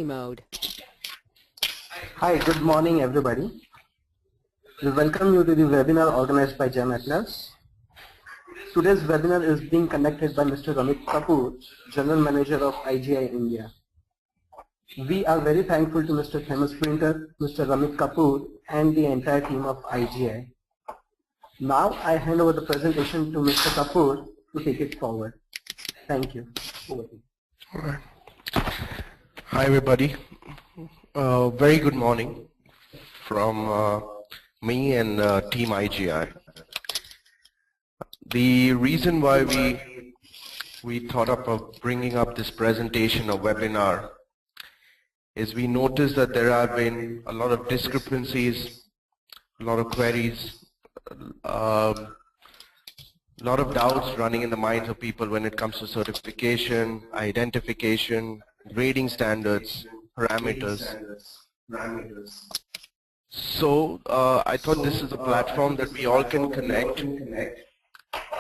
Mode. Hi, good morning everybody. We welcome you to the webinar organized by GemAtlas. Today's webinar is being conducted by Mr. Ramit Kapur, General Manager of IGI India. We are very thankful to Mr. Famous Printer, Mr. Ramit Kapur and the entire team of IGI. Now I hand over the presentation to Mr. Kapur to take it forward. Thank you. Over to you. All right. Hi everybody. Very good morning from me and Team IGI. The reason why we thought of bringing up this presentation or webinar is we noticed that there have been a lot of discrepancies, a lot of queries, a lot of doubts running in the minds of people when it comes to certification, identification, grading standards, parameters. So I thought this is a platform that we all can connect,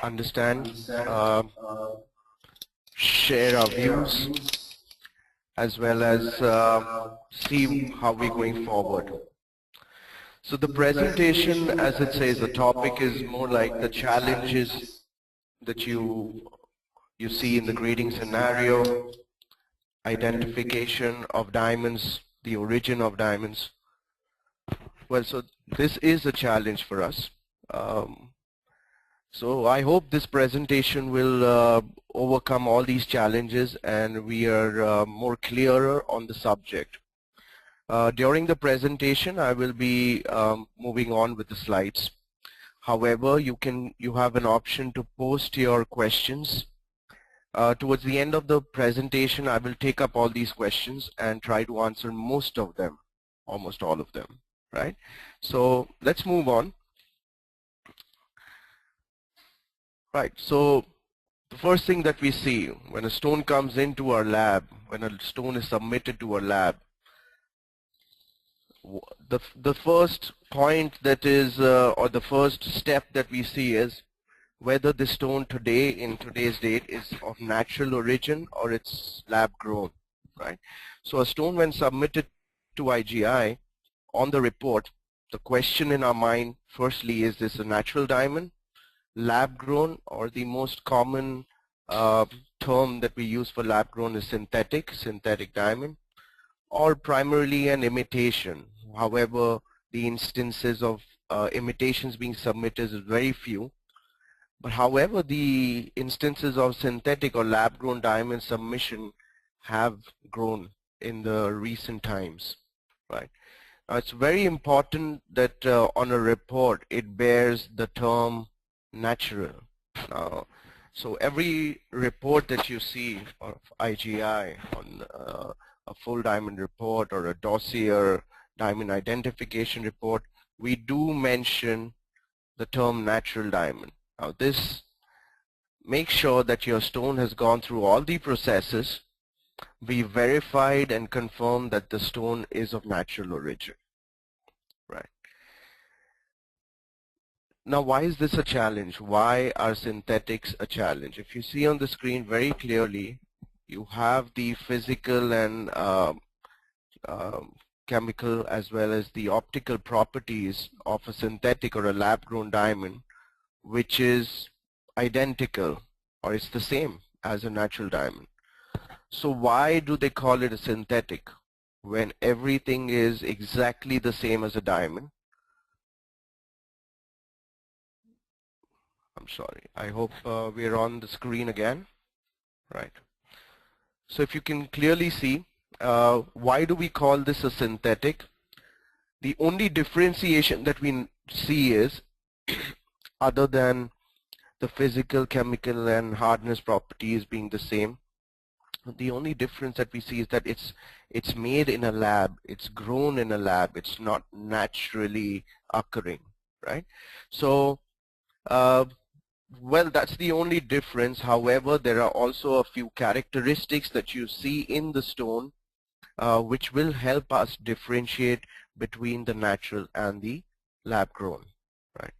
understand, share our views, as well as see how we're going forward. So the presentation, as it says, the topic is more like the challenges that you see in the grading scenario, identification of diamonds, the origin of diamonds. Well, so this is a challenge for us. So I hope this presentation will overcome all these challenges and we are more clearer on the subject. During the presentation, I will be moving on with the slides. However, you have an option to post your questions. Towards the end of the presentation, I will take up all these questions and try to answer most of them, almost all of them, right? So let's move on. Right, so the first thing that we see when a stone comes into our lab, when a stone is submitted to our lab, the first point that is, or the first step that we see is whether the stone today, in today's date, is of natural origin or it's lab grown, right? So a stone when submitted to IGI on the report, the question in our mind firstly, is this a natural diamond, lab grown, or the most common term that we use for lab grown is synthetic diamond, or primarily an imitation. However, the instances of imitations being submitted is very few. But however, the instances of synthetic or lab-grown diamond submission have grown in the recent times, right? Now, it's very important that on a report it bears the term natural. Now, so every report that you see of IGI on a full diamond report or a dossier diamond identification report, we do mention the term natural diamond. Now this makes sure that your stone has gone through all the processes, be verified and confirmed that the stone is of natural origin, right? Now why is this a challenge? Why are synthetics a challenge? If you see on the screen very clearly, you have the physical and chemical as well as the optical properties of a synthetic or a lab-grown diamond, which is identical or it's the same as a natural diamond. So why do they call it a synthetic when everything is exactly the same as a diamond? I'm sorry, I hope we're on the screen again, right? So if you can clearly see, why do we call this a synthetic? The only differentiation that we see is other than the physical, chemical and hardness properties being the same, the only difference that we see is that it's made in a lab, it's grown in a lab, it's not naturally occurring, right? So well, that's the only difference. However, there are also a few characteristics that you see in the stone which will help us differentiate between the natural and the lab grown, right?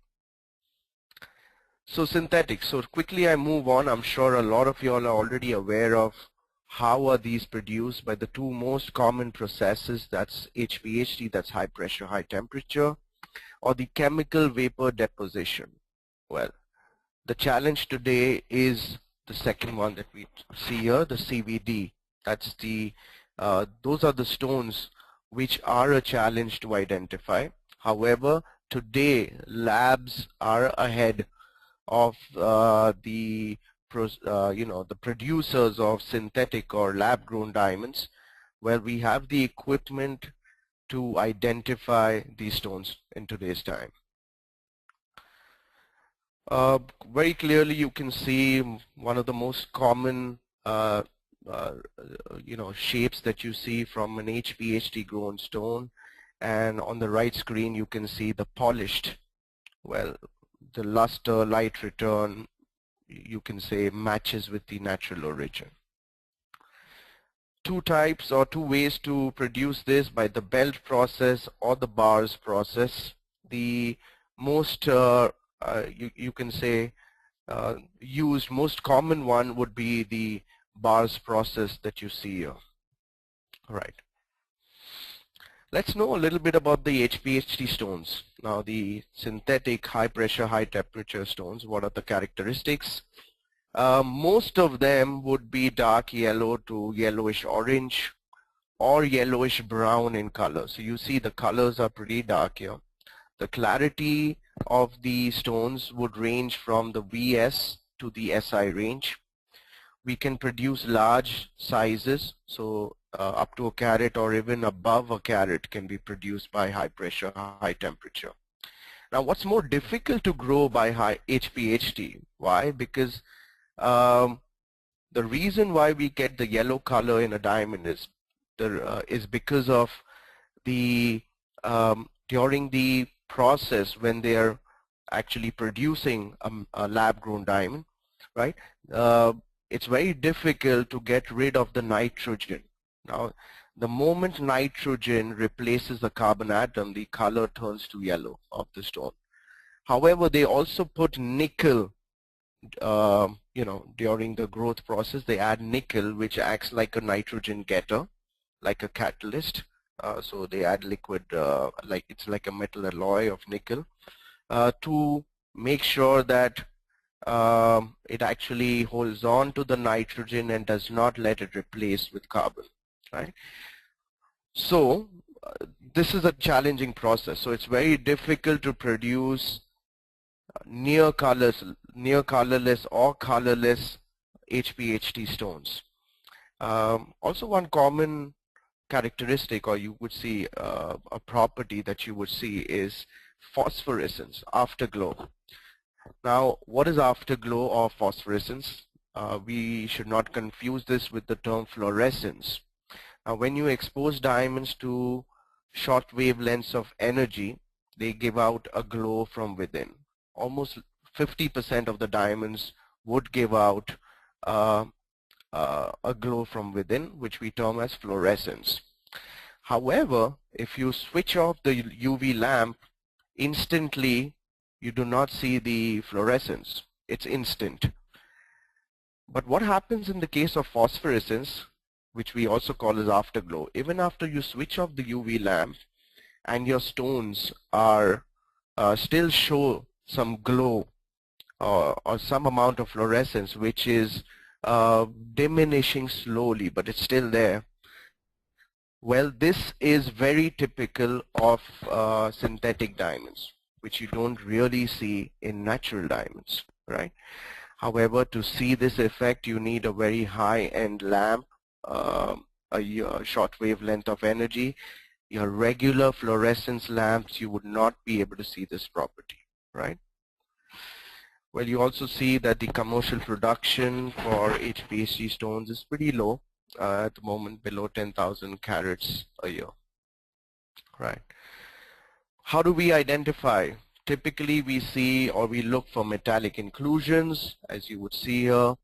So synthetics. So quickly I move on. I'm sure a lot of you all are already aware of How are these produced? By the two most common processes, that's HPHT, that's high pressure, high temperature, or the chemical vapor deposition. Well, the challenge today is the second one that we see here, the CVD. That's those are the stones which are a challenge to identify. However, today labs are ahead of the the producers of synthetic or lab-grown diamonds, where we have the equipment to identify these stones in today's time. Very clearly, you can see one of the most common shapes that you see from an HPHT grown stone, and on the right screen you can see the polished. Well, the luster, light return, you can say, matches with the natural origin. Two types or two ways to produce this: by the belt process or the bars process. The most you can say used, most common one would be the bars process that you see here. All right. Let's know a little bit about the HPHT stones. Now, the synthetic high pressure, high temperature stones, what are the characteristics? Most of them would be dark yellow to yellowish orange or yellowish brown in color. So you see the colors are pretty dark here. The clarity of the stones would range from the VS to the SI range. We can produce large sizes, so up to a carat or even above a carat can be produced by high pressure, high temperature. Now, what's more difficult to grow by high HPHT? Why? Because the reason why we get the yellow color in a diamond is because of the during the process when they are actually producing a lab-grown diamond, right? It's very difficult to get rid of the nitrogen. Now, the moment nitrogen replaces the carbon atom, the color turns to yellow of the stone. However, they also put nickel, during the growth process. They add nickel, which acts like a nitrogen getter, like a catalyst. So they add liquid, like it's like a metal alloy of nickel, to make sure that it actually holds on to the nitrogen and does not let it replace with carbon, right? So this is a challenging process. So it's very difficult to produce near colorless or colorless HPHT stones. Also, one common characteristic, or you would see a property that you would see, is phosphorescence, afterglow. Now, what is afterglow or phosphorescence? We should not confuse this with the term fluorescence. Now, when you expose diamonds to short wavelengths of energy, they give out a glow from within. Almost 50% of the diamonds would give out a glow from within, which we term as fluorescence. However, if you switch off the UV lamp, instantly you do not see the fluorescence. It's instant. But what happens in the case of phosphorescence, which we also call as afterglow? Even after you switch off the UV lamp and your stones are still show some glow or some amount of fluorescence, which is diminishing slowly, but it's still there. Well, this is very typical of synthetic diamonds, which you don't really see in natural diamonds, right? However, to see this effect, you need a very high-end lamp, a short wavelength of energy. Your regular fluorescence lamps, you would not be able to see this property, right? Well, you also see that the commercial production for HPHT stones is pretty low at the moment, below 10,000 carats a year, right? How do we identify? Typically, we see or we look for metallic inclusions, as you would see here.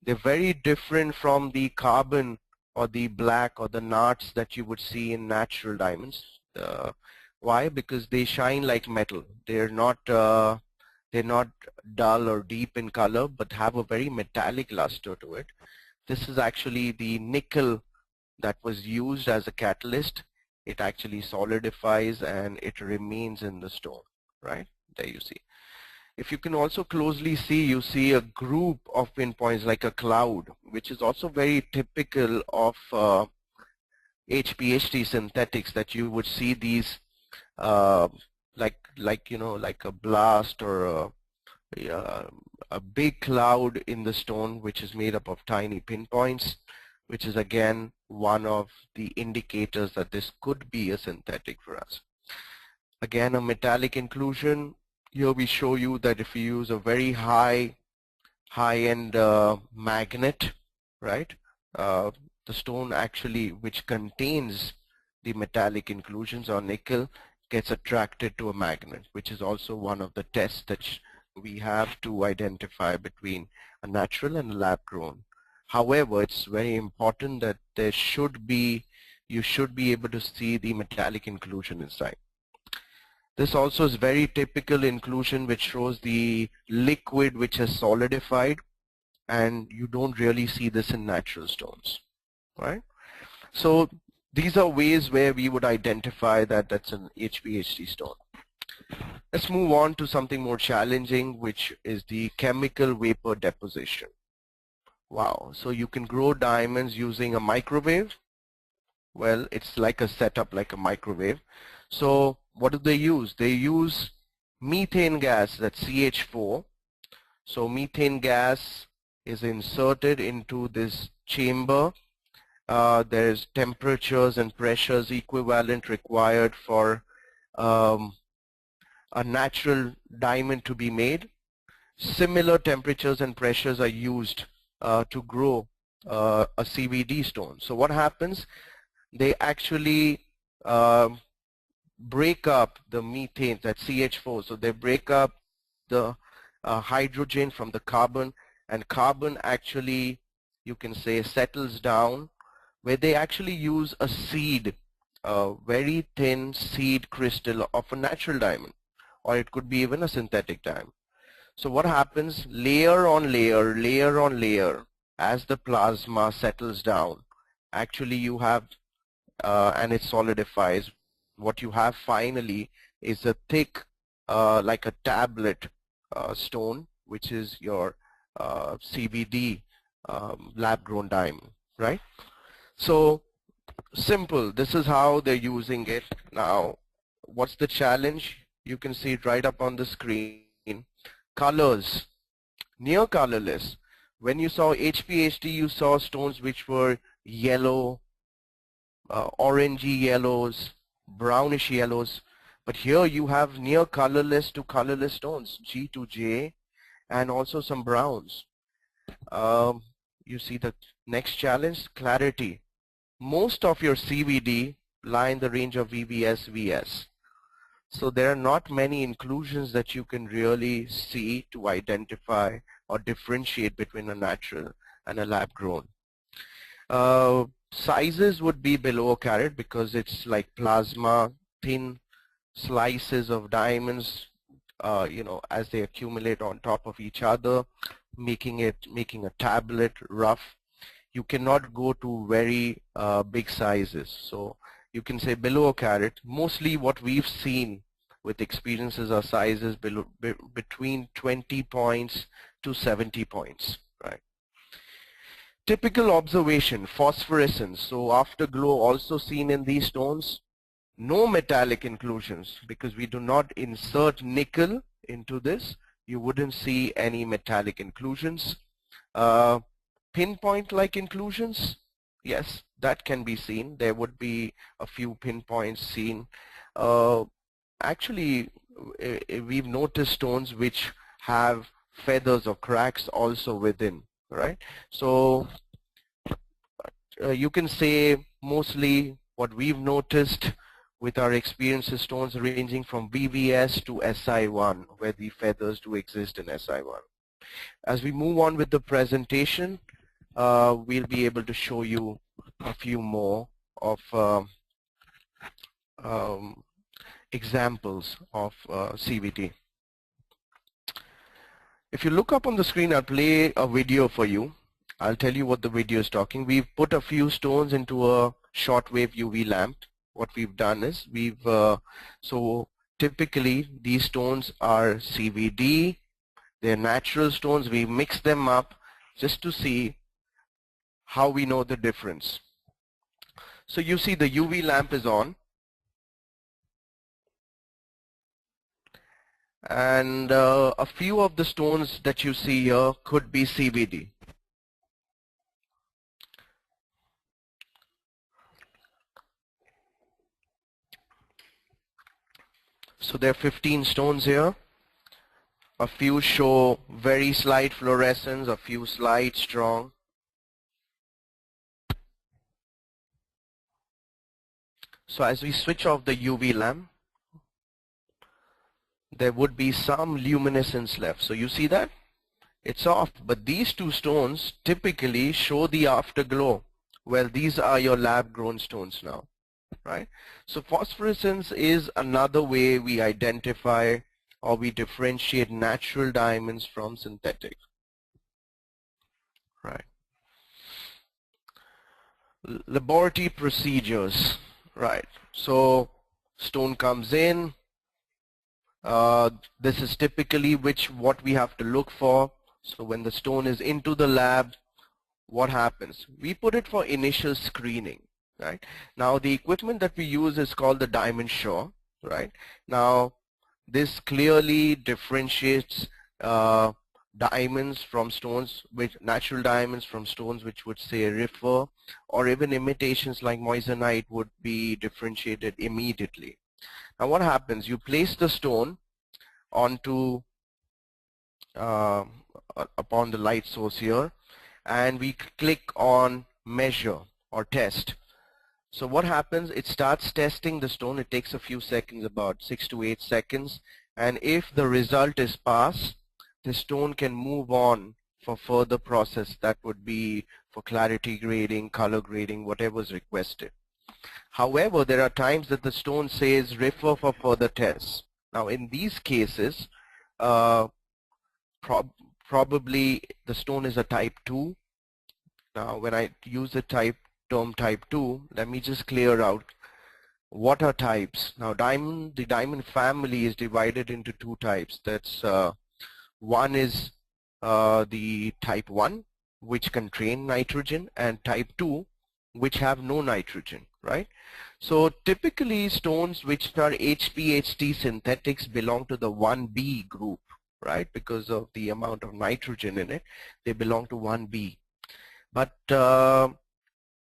They're very different from the carbon or the black or the knots that you would see in natural diamonds. Why? Because they shine like metal. They're not dull or deep in color, but have a very metallic luster to it. This is actually the nickel that was used as a catalyst. It actually solidifies and it remains in the stone, right? There you see. If you can also closely see, you see a group of pinpoints like a cloud, which is also very typical of HPHT synthetics, that you would see these uh, like you know, like a blast or a big cloud in the stone, which is made up of tiny pinpoints, which is again one of the indicators that this could be a synthetic for us. Again, a metallic inclusion. Here we show you that if you use a very high-end magnet, right? The stone actually, which contains the metallic inclusions or nickel, gets attracted to a magnet, which is also one of the tests that we have to identify between a natural and a lab-grown. However, it's very important that you should be able to see the metallic inclusion inside. This also is very typical inclusion, which shows the liquid which has solidified, and you don't really see this in natural stones, right? So these are ways where we would identify that that's an HPHT stone. Let's move on to something more challenging, which is the chemical vapor deposition. Wow, so you can grow diamonds using a microwave. Well, it's like a setup like a microwave. So what do they use? They use methane gas, that's CH4. So methane gas is inserted into this chamber. There's temperatures and pressures equivalent required for a natural diamond to be made. Similar temperatures and pressures are used to grow a CVD stone. So what happens? They actually break up the methane, that CH4. So they break up the hydrogen from the carbon, and carbon actually, you can say, settles down, where they actually use a seed, a very thin seed crystal of a natural diamond, or it could be even a synthetic diamond. So what happens? Layer on layer, layer on layer, as the plasma settles down, actually you have and it solidifies. What you have finally is a thick, like a tablet stone, which is your CVD lab-grown diamond, right? So simple. This is how they're using it. Now, what's the challenge? You can see it right up on the screen. Colors, near colorless. When you saw HPHT, you saw stones which were yellow, orangey yellows, brownish yellows, but here you have near colorless to colorless stones, G to J, and also some browns. You see the next challenge, clarity. Most of your CVD lie in the range of VVS, VS. So there are not many inclusions that you can really see to identify or differentiate between a natural and a lab grown. Sizes would be below a carat because it's like plasma, thin slices of diamonds, you know, as they accumulate on top of each other, making a tablet rough. You cannot go to very big sizes. So you can say below a carat. Mostly what we've seen with experiences are sizes below, between 20 points to 70 points, right? Typical observation, phosphorescence. So afterglow also seen in these stones. No metallic inclusions because we do not insert nickel into this. You wouldn't see any metallic inclusions. Pinpoint-like inclusions, yes, that can be seen. There would be a few pinpoints seen. Actually, we've noticed stones which have feathers or cracks also within, right? So you can say mostly what we've noticed with our experience is stones ranging from VVS to SI1, where the feathers do exist in SI1. As we move on with the presentation, we'll be able to show you a few more of examples of CVD. If you look up on the screen, I'll play a video for you. I'll tell you what the video is talking. We've put a few stones into a shortwave UV lamp. What we've done is so typically these stones are CVD. They're natural stones. We mix them up just to see how we know the difference. So you see the UV lamp is on, and a few of the stones that you see here could be CVD. So there are 15 stones here. A few show very slight fluorescence, a few slight strong. So as we switch off the UV lamp, there would be some luminescence left. So you see that? It's off, but these two stones typically show the afterglow. Well, these are your lab-grown stones now, right? So phosphorescence is another way we identify or we differentiate natural diamonds from synthetic, right? Laboratory procedures, right? So stone comes in. This is typically what we have to look for. So when the stone is into the lab, what happens? We put it for initial screening, right? Now the equipment that we use is called the diamond shore, right? Now this clearly differentiates diamonds from stones, natural diamonds from stones which would say rifer, or even imitations like moissanite would be differentiated immediately. Now what happens? You place the stone onto upon the light source here, and we click on measure or test. So what happens? It starts testing the stone. It takes a few seconds, about 6 to 8 seconds, and if the result is pass, the stone can move on for further process. That would be for clarity grading, color grading, whatever is requested. However, there are times that the stone says refer for further tests. Now in these cases, probably the stone is a type 2. Now when I use the term type 2, let me just clear out what are types. Now the diamond family is divided into two types. That's one is the type 1, which contain nitrogen, and type 2, which have no nitrogen, right? So typically stones which are HPHT synthetics belong to the 1B group, right? Because of the amount of nitrogen in it, they belong to 1B. But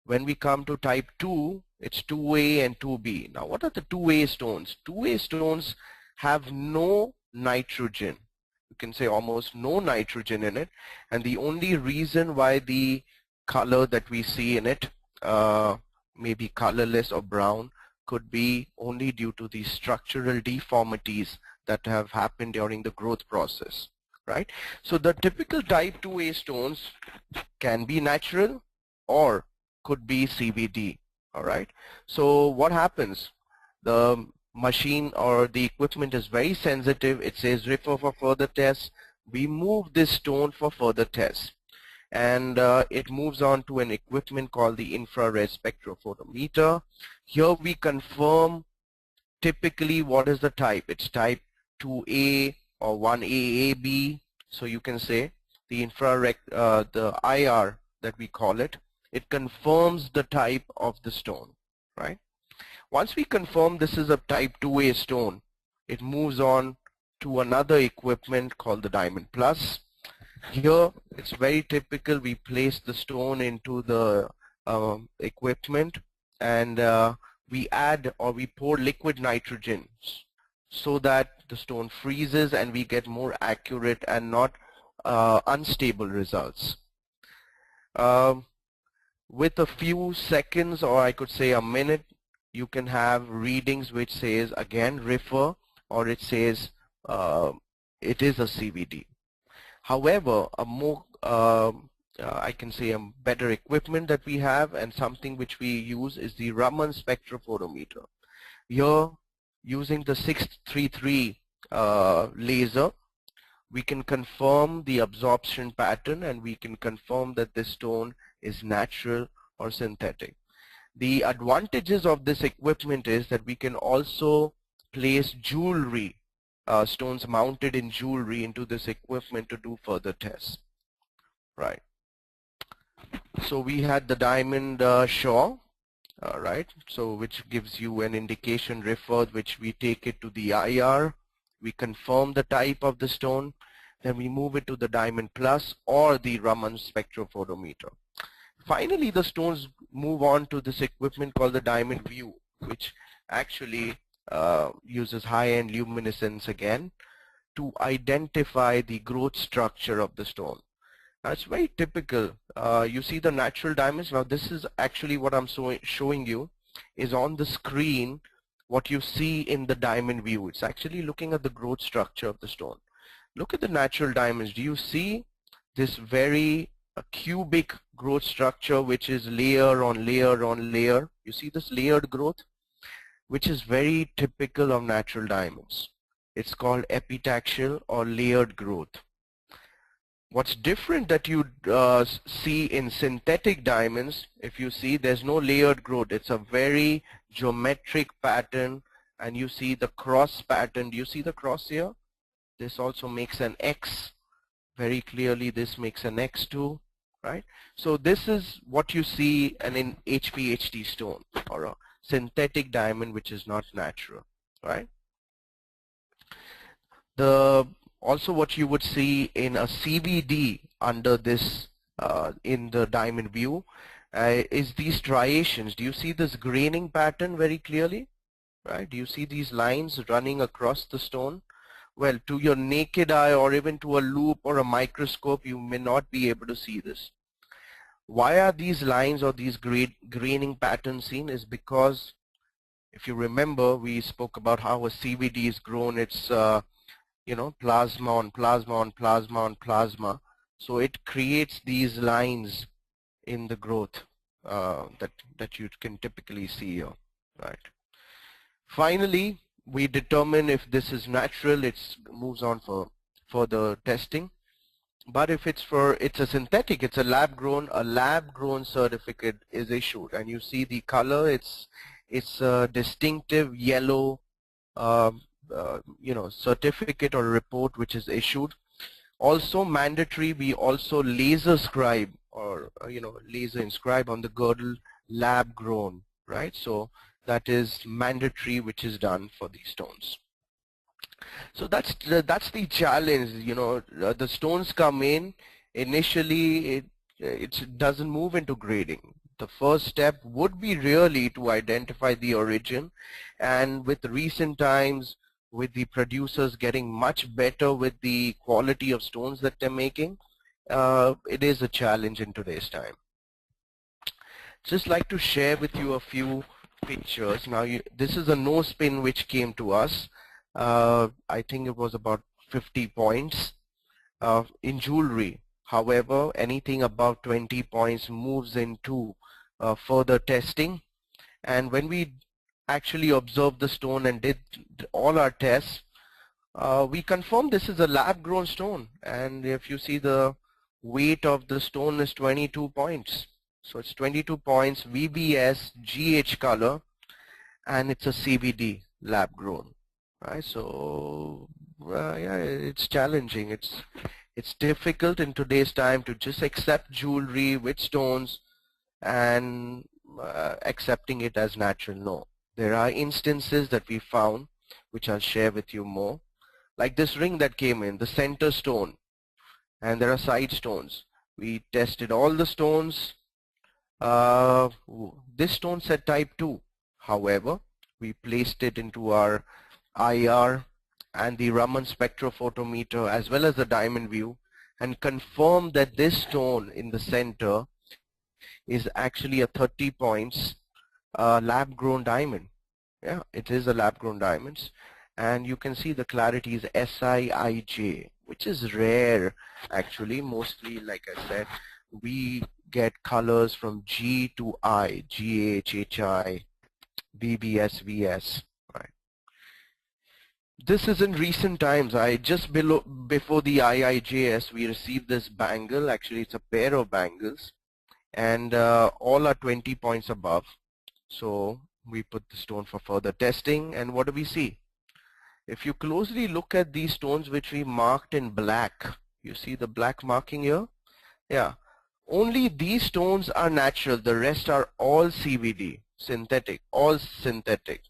when we come to type 2, it's 2A and 2B. Now what are the 2A stones? 2A stones have no nitrogen. You can say almost no nitrogen in it, and the only reason why the color that we see in it may be colorless or brown could be only due to the structural deformities that have happened during the growth process, right? So the typical type 2A stones can be natural or could be CVD, all right? So what happens? The machine or the equipment is very sensitive. It says refer for further tests. We move this stone for further tests, and it moves on to an equipment called the infrared spectrophotometer. Here we confirm typically what is the type. It's type 2A or 1AAB. So you can say the infrared, the IR that we call it, it confirms the type of the stone, right? Once we confirm this is a type 2A stone, it moves on to another equipment called the Diamond Plus. Here it's very typical. We place the stone into the equipment, and we add or we pour liquid nitrogen so that the stone freezes and we get more accurate and not unstable results. With a few seconds, or I could say a minute, you can have readings which says again refer, or it says it is a CVD. However, a more I can say a better equipment that we have and something which we use is the Raman spectrophotometer. Here, using the 633 laser, we can confirm the absorption pattern, and we can confirm that this stone is natural or synthetic. The advantages of this equipment is that we can also place jewelry, stones mounted in jewelry into this equipment to do further tests. Right. So we had the diamond Shaw, right? So which gives you an indication referred, which we take it to the IR, we confirm the type of the stone, then we move it to the Diamond Plus or the Raman spectrophotometer. Finally, the stones move on to this equipment called the Diamond View, which actually uses high-end luminescence again to identify the growth structure of the stone. Now, it's very typical. You see the natural diamonds. Now, this is actually what I'm showing you is on the screen what you see in the diamond view. It's actually looking at the growth structure of the stone. Look at the natural diamonds. Do you see this very cubic growth structure, which is layer on layer on layer? You see this layered growth, which is very typical of natural diamonds. It's called epitaxial or layered growth. What's different that you see in synthetic diamonds, if you see, there's no layered growth. It's a very geometric pattern, and you see the cross pattern. Do you see the cross here? This also makes an X. Very clearly, this makes an X too, right? So this is what you see in HPHT stone or a synthetic diamond, which is not natural, right? Also what you would see in a CVD under this in the diamond view is these striations. Do you see this graining pattern very clearly? Right? Do you see these lines running across the stone? Well, to your naked eye or even to a loupe or a microscope, you may not be able to see this. Why are these lines or these graining patterns seen? Is because if you remember, we spoke about how a CVD is grown. It's you know, plasma on plasma on plasma on plasma. So it creates these lines in the growth that you can typically see here, right? Finally, we determine if this is natural. It moves on for further testing. But if it's a synthetic, it's a lab grown certificate is issued, and you see the color. It's a distinctive yellow. You know, certificate or report which is issued. Also mandatory, we also laser scribe or you know, laser inscribe on the girdle lab grown, right? So that is mandatory, which is done for these stones. So that's the challenge. You know, the stones come in initially, it doesn't move into grading. The first step would be really to identify the origin, and with recent times, with the producers getting much better with the quality of stones that they're making, it is a challenge in today's time. Just like to share with you a few pictures. Now, this is a nose pin which came to us. I think it was about 50 points in jewelry. However, anything above 20 points moves into further testing. And when we actually observed the stone and did all our tests, we confirmed this is a lab-grown stone. And if you see, the weight of the stone is 22 points. So it's 22 points, VBS, GH color, and it's a CVD, lab-grown. Right? So yeah, it's challenging. It's difficult in today's time to just accept jewelry with stones and accepting it as natural. No. There are instances that we found, which I'll share with you more, like this ring that came in, the center stone, and there are side stones. We tested all the stones. This stone said type 2. However, we placed it into our IR and the Raman spectrophotometer as well as the diamond view and confirmed that this stone in the center is actually a 30 points lab-grown diamond. Yeah, it is a lab-grown diamonds, and you can see the clarity is SIIJ, which is rare actually. Mostly, like I said, we get colors from G to I, GH, HI, VBS, VS. Right. This is in recent times. Before the IIJS, we received this bangle. Actually, it's a pair of bangles, and all are 20 points above. So we put the stone for further testing, and what do we see? If you closely look at these stones which we marked in black, you see the black marking here? Yeah. Only these stones are natural. The rest are all CVD, synthetic, all synthetic.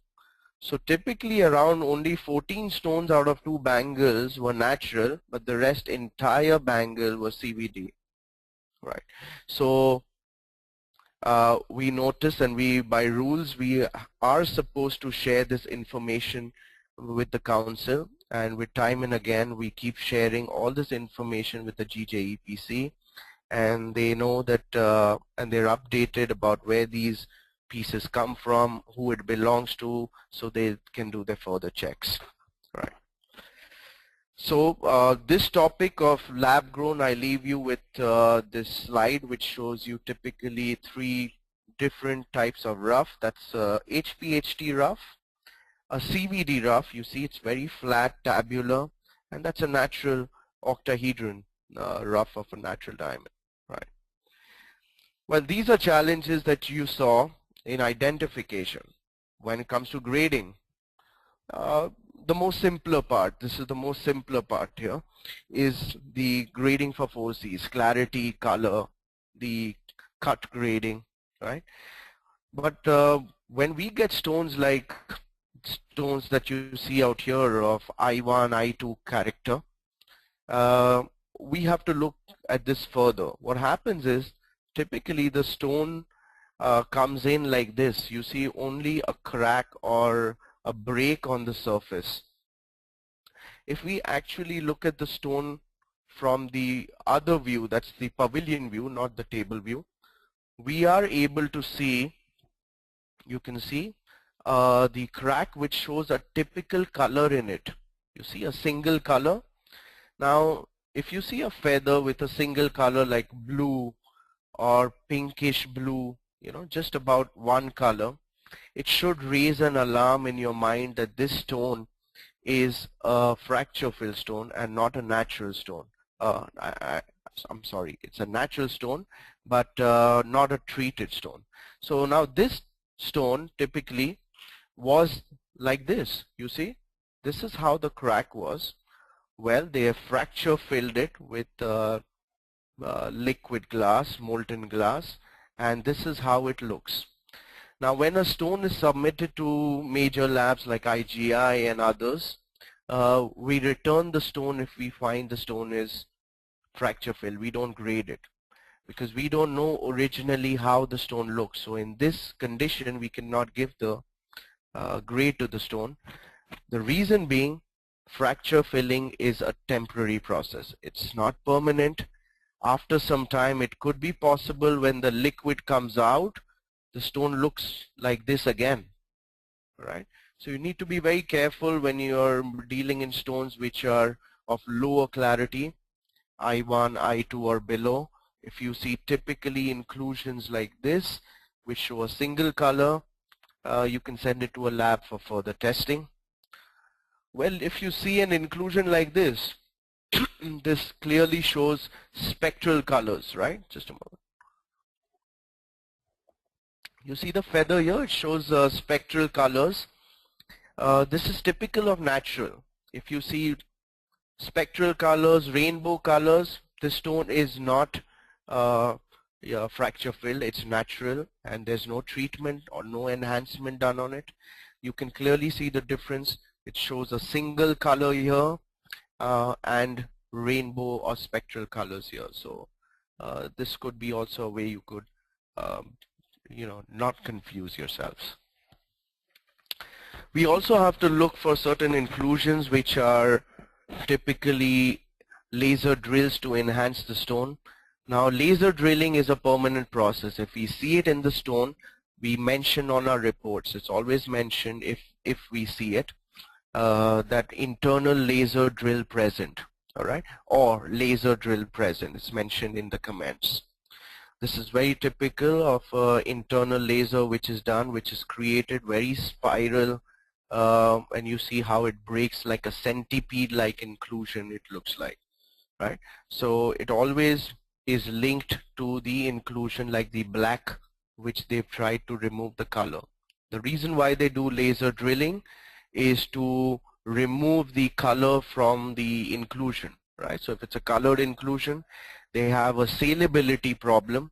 So typically around only 14 stones out of 2 bangles were natural, but the rest entire bangle was CVD. Right. So we notice, and by rules we are supposed to share this information with the council, and with time and again we keep sharing all this information with the GJEPC, and they know that and they're updated about where these pieces come from, who it belongs to, so they can do their further checks. Right. So this topic of lab grown, I leave you with this slide which shows you typically 3 different types of rough. That's HPHT rough, a CVD rough, you see it's very flat, tabular, and that's a natural octahedron rough of a natural diamond. Right. Well, these are challenges that you saw in identification. When it comes to grading, the most simpler part, this is the most simpler part here, is the grading for 4 C's, clarity, color, the cut grading, right? But when we get stones like stones that you see out here of I1, I2 character, we have to look at this further. What happens is typically the stone comes in like this. You see only a crack or a break on the surface. If we actually look at the stone from the other view, that's the pavilion view, not the table view, we are able to see, you can see the crack which shows a typical color in it. You see a single color. Now if you see a feather with a single color like blue or pinkish blue, you know, just about one color, it should raise an alarm in your mind that this stone is a fracture fill stone and not a natural stone. I'm sorry, it's a natural stone, but not a treated stone. So now this stone typically was like this. You see, this is how the crack was. Well, they have fracture filled it with liquid glass, molten glass, and this is how it looks. Now when a stone is submitted to major labs like IGI and others, we return the stone if we find the stone is fracture filled. We don't grade it because we don't know originally how the stone looks. So in this condition we cannot give the grade to the stone. The reason being, fracture filling is a temporary process. It's not permanent. After some time it could be possible when the liquid comes out, the stone looks like this again, right? So you need to be very careful when you're dealing in stones which are of lower clarity, I1, I2 or below. If you see typically inclusions like this which show a single color, you can send it to a lab for further testing. Well, if you see an inclusion like this, this clearly shows spectral colors, right? Just a moment. You see the feather here, it shows spectral colors. This is typical of natural. If you see spectral colors, rainbow colors, the stone is not fracture filled, it's natural and there's no treatment or no enhancement done on it. You can clearly see the difference. It shows a single color here and rainbow or spectral colors here. So this could be also a way you could not confuse yourselves. We also have to look for certain inclusions which are typically laser drills to enhance the stone. Now laser drilling is a permanent process. If we see it in the stone, we mention on our reports, it's always mentioned if we see it, that internal laser drill present, all right, or laser drill present, it's mentioned in the comments. This is very typical of internal laser which is done, which is created very spiral and you see how it breaks like a centipede-like inclusion it looks like, right? So it always is linked to the inclusion like the black which they've tried to remove the color. The reason why they do laser drilling is to remove the color from the inclusion, right? So if it's a colored inclusion, they have a salability problem.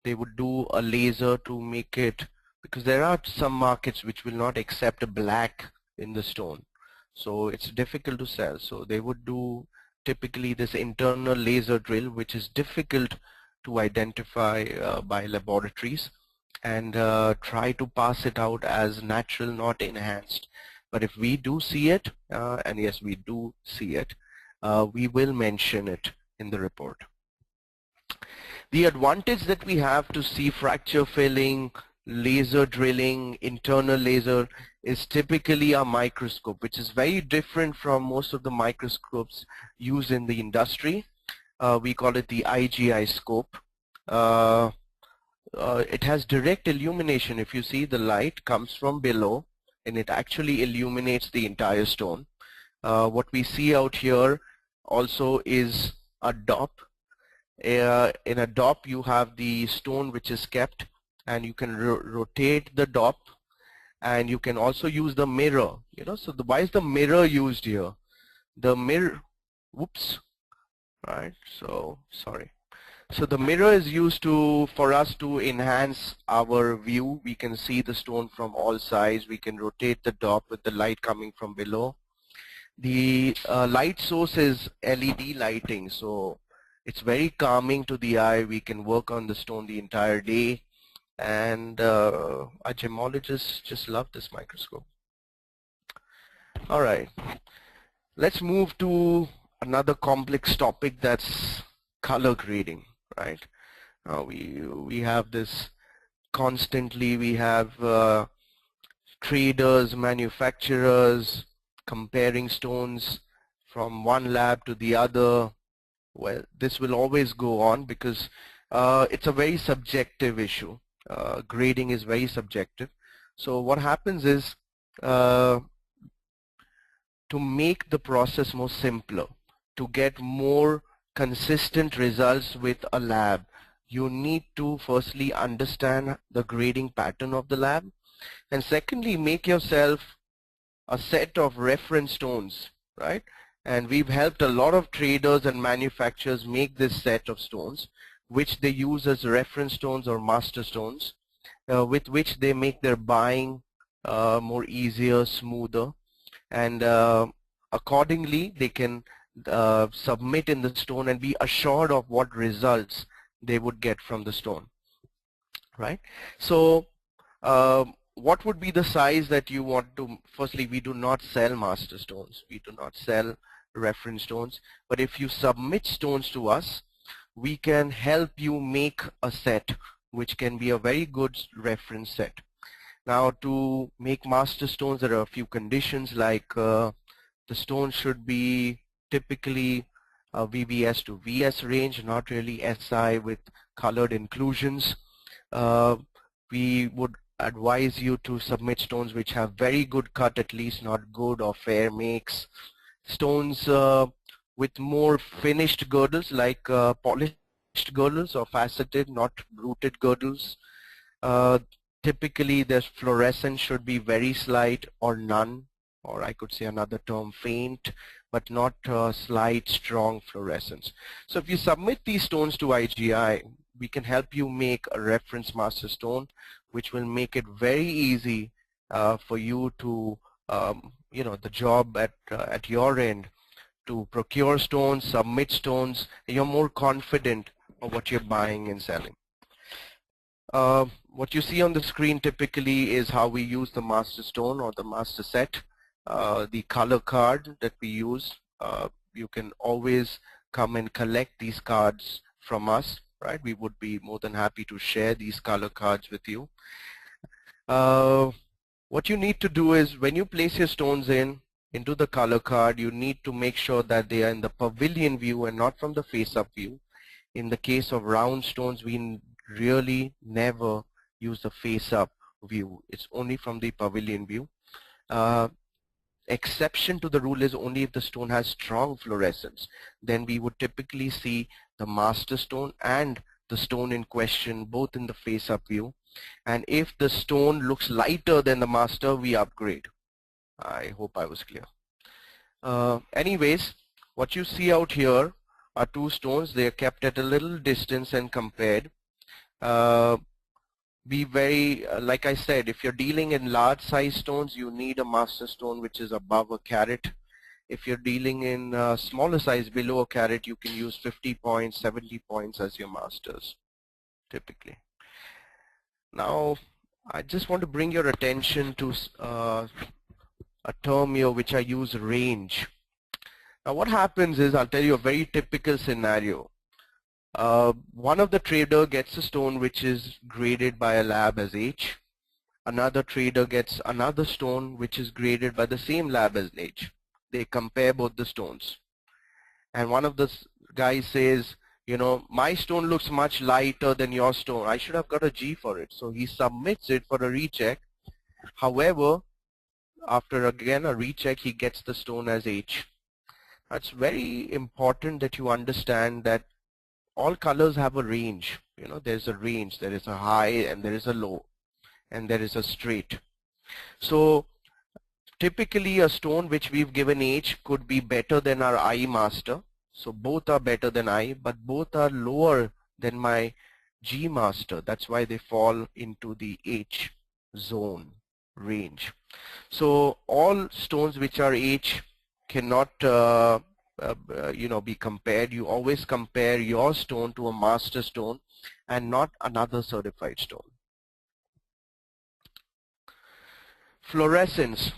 They would do a laser to make it, because there are some markets which will not accept a black in the stone, so it's difficult to sell. So they would do typically this internal laser drill, which is difficult to identify by laboratories, and try to pass it out as natural, not enhanced. But if we do see it, and yes, we do see it, we will mention it in the report. The advantage that we have to see fracture filling, laser drilling, internal laser is typically a microscope, which is very different from most of the microscopes used in the industry. We call it the IGI Scope. It has direct illumination. If you see, the light comes from below and it actually illuminates the entire stone. What we see out here also is a DOP. In a DOP you have the stone which is kept, and you can rotate the DOP, and you can also use the mirror. So why is the mirror used here? The mirror, whoops, right, so sorry. So the mirror is used for us to enhance our view. We can see the stone from all sides. We can rotate the DOP with the light coming from below. The light source is LED lighting, so it's very calming to the eye. We can work on the stone the entire day, and our gemologists just love this microscope. All right, let's move to another complex topic, that's color grading, right? We have this constantly. We have traders, manufacturers comparing stones from one lab to the other. Well, this will always go on because it's a very subjective issue. Grading is very subjective. So what happens is, to make the process more simpler, to get more consistent results with a lab, you need to firstly understand the grading pattern of the lab, and secondly, make yourself a set of reference stones, right? And we've helped a lot of traders and manufacturers make this set of stones, which they use as reference stones or master stones, with which they make their buying more easier, smoother, and accordingly they can submit in the stone and be assured of what results they would get from the stone, right? So what would be the size that you want to? Firstly, we do not sell master stones, we do not sell reference stones, but if you submit stones to us, we can help you make a set which can be a very good reference set. Now, to make master stones, there are a few conditions, like the stone should be typically a VVS to VS range, not really SI with colored inclusions. We would advise you to submit stones which have very good cut, at least, not good or fair makes. Stones with more finished girdles, like polished girdles or faceted, not rooted girdles. Typically, their fluorescence should be very slight or none, or I could say another term, faint, but not slight, strong fluorescence. So if you submit these stones to IGI, we can help you make a reference master stone, which will make it very easy for you to, the job at your end, to procure stones, submit stones. You're more confident of what you're buying and selling. What you see on the screen typically is how we use the master stone or the master set. The color card that we use, you can always come and collect these cards from us, right? We would be more than happy to share these color cards with you. What you need to do is, when you place your stones into the color card, you need to make sure that they are in the pavilion view and not from the face-up view. In the case of round stones, we really never use the face-up view. It's only from the pavilion view. exception to the rule is only if the stone has strong fluorescence. Then we would typically see the master stone and the stone in question both in the face-up view. And if the stone looks lighter than the master, we upgrade. I hope I was clear. Anyways, what you see out here are two stones. They are kept at a little distance and compared. Be very, like I said, if you're dealing in large size stones, you need a master stone which is above a carat. If you're dealing in smaller size, below a carat, you can use 50 points, 70 points as your masters, typically. Now, I just want to bring your attention to a term here which I use, range. Now what happens is, I'll tell you a very typical scenario. One of the trader gets a stone which is graded by a lab as H. Another trader gets another stone which is graded by the same lab as H. They compare both the stones. And one of the guys says, you know, my stone looks much lighter than your stone. I should have got a G for it. So he submits it for a recheck. However, after again a recheck, he gets the stone as H. It's very important that you understand that all colors have a range. You know, there's a range. There is a high and there is a low and there is a straight. So typically a stone which we've given H could be better than our I master. So both are better than I, but both are lower than my G master. That's why they fall into the H zone range. So all stones which are H cannot you know, be compared. You always compare your stone to a master stone and not another certified stone. Fluorescence.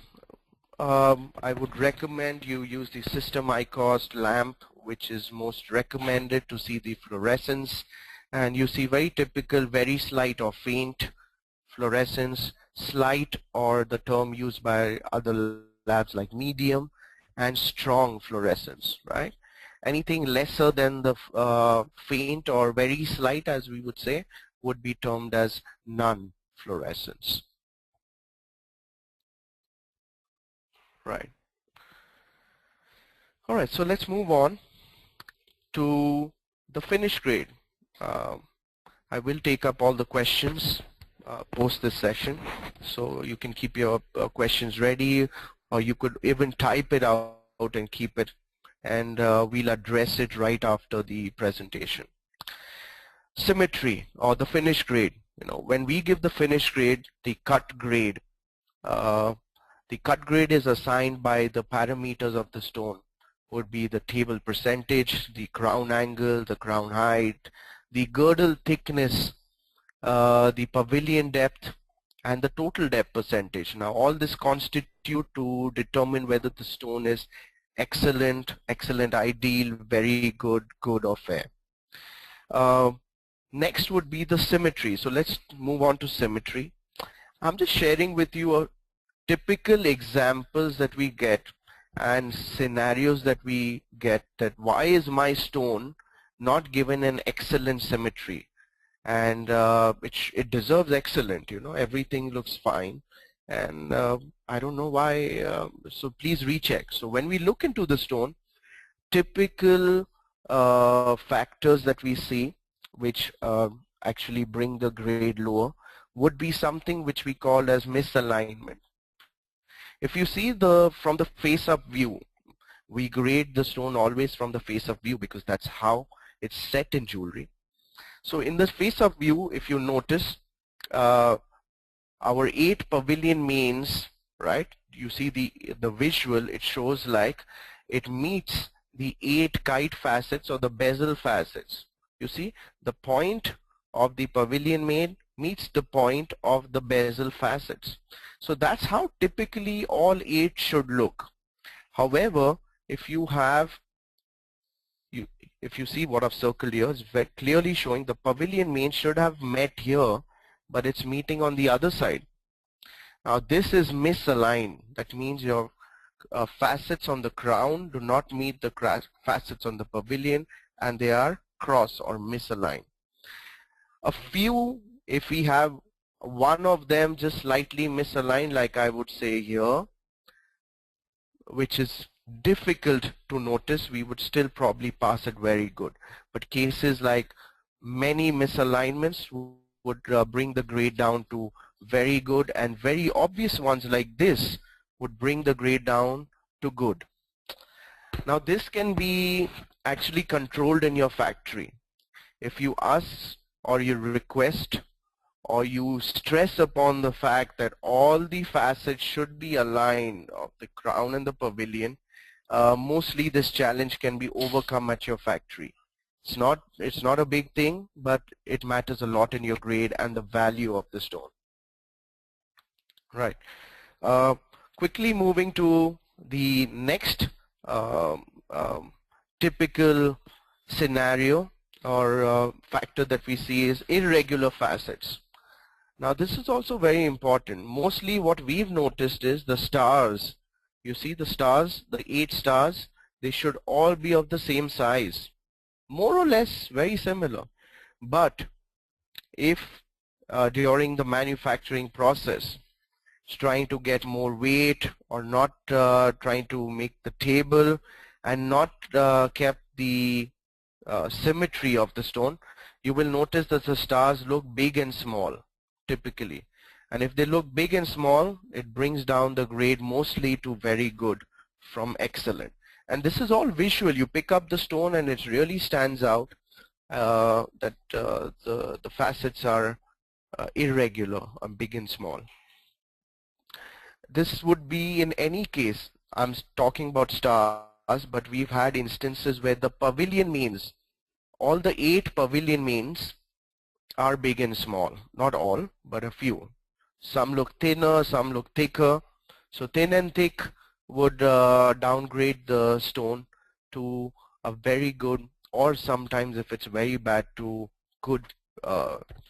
I would recommend you use the system ICOST lamp, which is most recommended to see the fluorescence. And you see very typical, very slight or faint fluorescence, slight, or the term used by other labs like medium, and strong fluorescence, right? Anything lesser than the faint or very slight, as we would say, would be termed as non-fluorescence. Right. All right, so let's move on to the finish grade. I will take up all the questions post this session, so you can keep your questions ready, or you could even type it out and keep it, and we'll address it right after the presentation. Symmetry, or the finish grade. You know, when we give the finish grade, the cut grade is assigned by the parameters of the stone. Would be the table percentage, the crown angle, the crown height, the girdle thickness, the pavilion depth, and the total depth percentage. Now all this constitute to determine whether the stone is excellent, excellent, ideal, very good, good, or fair. Next would be the symmetry. So let's move on to symmetry. I'm just sharing with you a typical examples that we get and scenarios that we get, that why is my stone not given an excellent symmetry, and it deserves excellent, you know, everything looks fine, and I don't know why, so please recheck. So when we look into the stone, typical factors that we see which actually bring the grade lower would be something which we call as misalignment. If you see from the face-up view, we grade the stone always from the face-up view because that's how it's set in jewelry. So in the face-up view, if you notice, our 8 pavilion mains, right? You see the visual, it shows like it meets the 8 kite facets or the bezel facets. You see the point of the pavilion main meets the point of the bezel facets. So that's how typically all 8 should look. However, if you see what I've circled here, it's very clearly showing the pavilion main should have met here, but it's meeting on the other side. Now this is misaligned. That means your facets on the crown do not meet the facets on the pavilion, and they are cross or misaligned. A few, if we have one of them just slightly misaligned, like I would say here, which is difficult to notice, we would still probably pass it very good. But cases like many misalignments would bring the grade down to very good, and very obvious ones like this would bring the grade down to good. Now this can be actually controlled in your factory. If you ask or you request or you stress upon the fact that all the facets should be aligned of the crown and the pavilion, mostly this challenge can be overcome at your factory. It's not a big thing, but it matters a lot in your grade and the value of the stone. Right. Quickly moving to the next typical scenario or factor that we see is irregular facets. Now this is also very important. Mostly what we've noticed is the stars. You see the stars, the 8 stars, they should all be of the same size. More or less very similar. But if during the manufacturing process, it's trying to get more weight or not trying to make the table and not kept the symmetry of the stone, you will notice that the stars look big and small typically. And if they look big and small, it brings down the grade mostly to very good from excellent. And this is all visual. You pick up the stone and it really stands out that the facets are irregular, big and small. This would be in any case, I'm talking about stars, but we've had instances where the pavilion mains, all the 8 pavilion mains are big and small. Not all, but a few. Some look thinner, some look thicker. So thin and thick would downgrade the stone to a very good, or sometimes if it's very bad, to good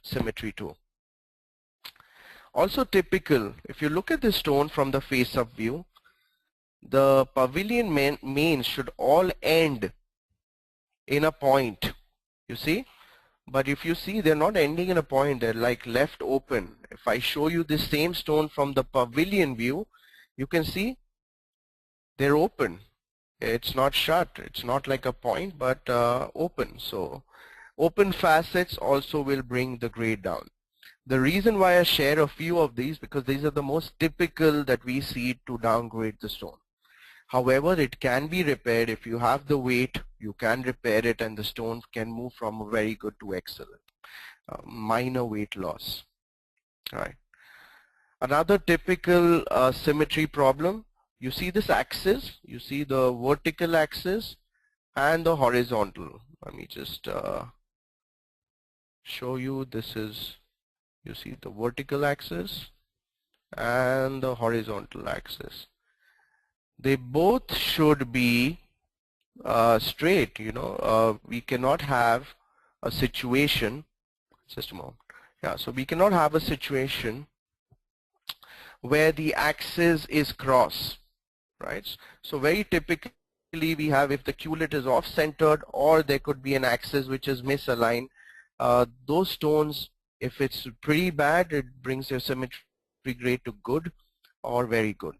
symmetry too. Also typical, if you look at the stone from the face-up view, the pavilion mains should all end in a point, you see? But if you see, they're not ending in a point, they're like left open. If I show you this same stone from the pavilion view, you can see they're open. It's not shut, it's not like a point, but open. So open facets also will bring the grade down. The reason why I share a few of these, because these are the most typical that we see to downgrade the stone. However, it can be repaired. If you have the weight, you can repair it and the stone can move from a very good to excellent. Minor weight loss. All right. Another typical symmetry problem, you see this axis, you see the vertical axis and the horizontal. Let me just show you. This is, you see the vertical axis and the horizontal axis. They both should be straight, you know. We cannot have a situation, just a moment. Yeah, so we cannot have a situation where the axis is cross, right? So very typically we have, if the culet is off-centered or there could be an axis which is misaligned, those stones, if it's pretty bad, it brings your symmetry grade to good or very good.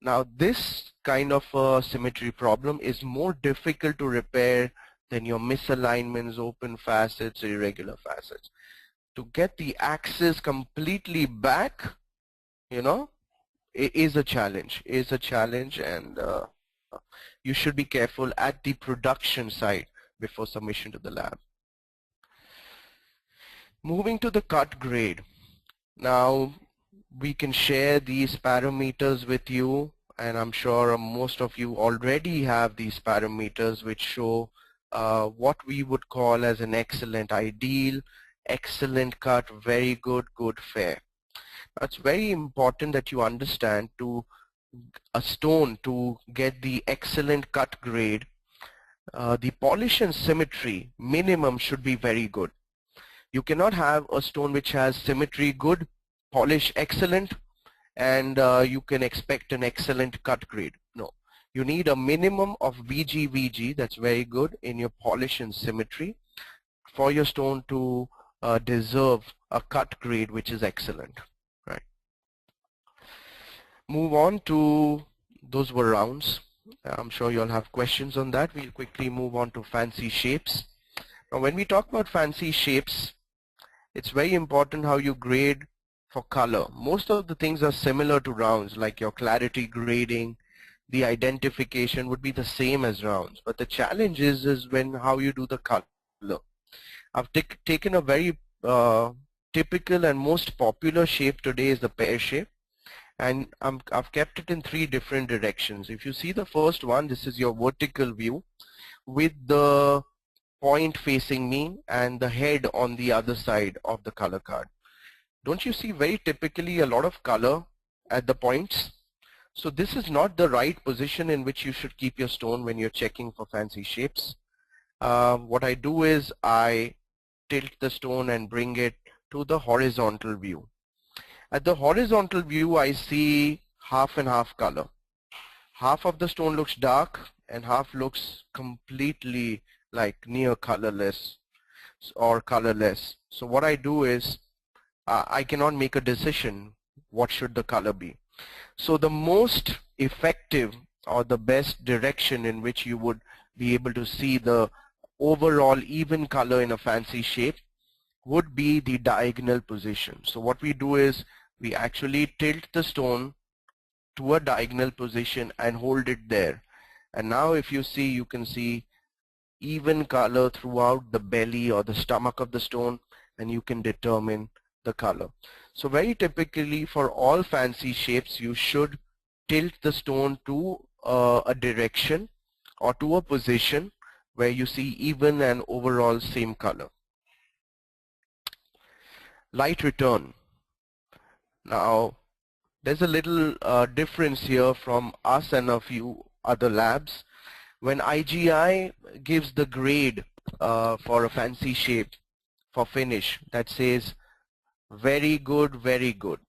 Now this kind of symmetry problem is more difficult to repair than your misalignments, open facets, irregular facets. To get the axis completely back, you know, it is a challenge, and you should be careful at the production side before submission to the lab. Moving to the cut grade. Now we can share these parameters with you, and I'm sure most of you already have these parameters which show what we would call as an excellent, ideal, excellent cut, very good, good, fair. It's very important that you understand to a stone to get the excellent cut grade, the polish and symmetry minimum should be very good. You cannot have a stone which has symmetry good, polish excellent, and you can expect an excellent cut grade. No, you need a minimum of VG, that's very good, in your polish and symmetry for your stone to deserve a cut grade which is excellent. Right. Move on to those were rounds. I'm sure you'll have questions on that. We'll quickly move on to fancy shapes. Now when we talk about fancy shapes, it's very important how you grade for color. Most of the things are similar to rounds, like your clarity grading, the identification would be the same as rounds. But the challenge is when how you do the color. I've taken a very typical and most popular shape today is the pear shape, and I've kept it in 3 different directions. If you see the first one, this is your vertical view with the point facing me and the head on the other side of the color card. Don't you see very typically a lot of color at the points? So this is not the right position in which you should keep your stone when you're checking for fancy shapes. What I do is I tilt the stone and bring it to the horizontal view. At the horizontal view, I see half and half color. Half of the stone looks dark and half looks completely like near colorless or colorless. So what I do is I cannot make a decision what should the color be. So the most effective or the best direction in which you would be able to see the overall even color in a fancy shape would be the diagonal position. So what we do is we actually tilt the stone to a diagonal position and hold it there. And now if you see, you can see even color throughout the belly or the stomach of the stone, and you can determine the color. So very typically for all fancy shapes, you should tilt the stone to a direction or to a position where you see even and overall same color. Light return. Now there's a little difference here from us and a few other labs. When IGI gives the grade for a fancy shape for finish that says very good, very good,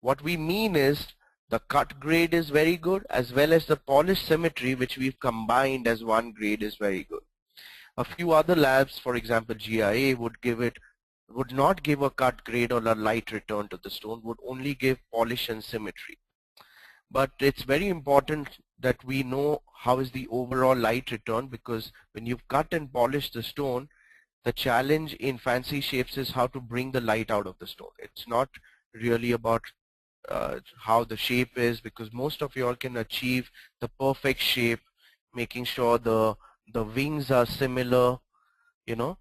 what we mean is the cut grade is very good as well as the polish symmetry which we've combined as one grade is very good. A few other labs, for example GIA, would not give a cut grade or a light return to the stone, would only give polish and symmetry. But it's very important that we know how is the overall light return, because when you've cut and polished the stone, the challenge in fancy shapes is how to bring the light out of the stone. It's not really about how the shape is, because most of you all can achieve the perfect shape, making sure the wings are similar, you know,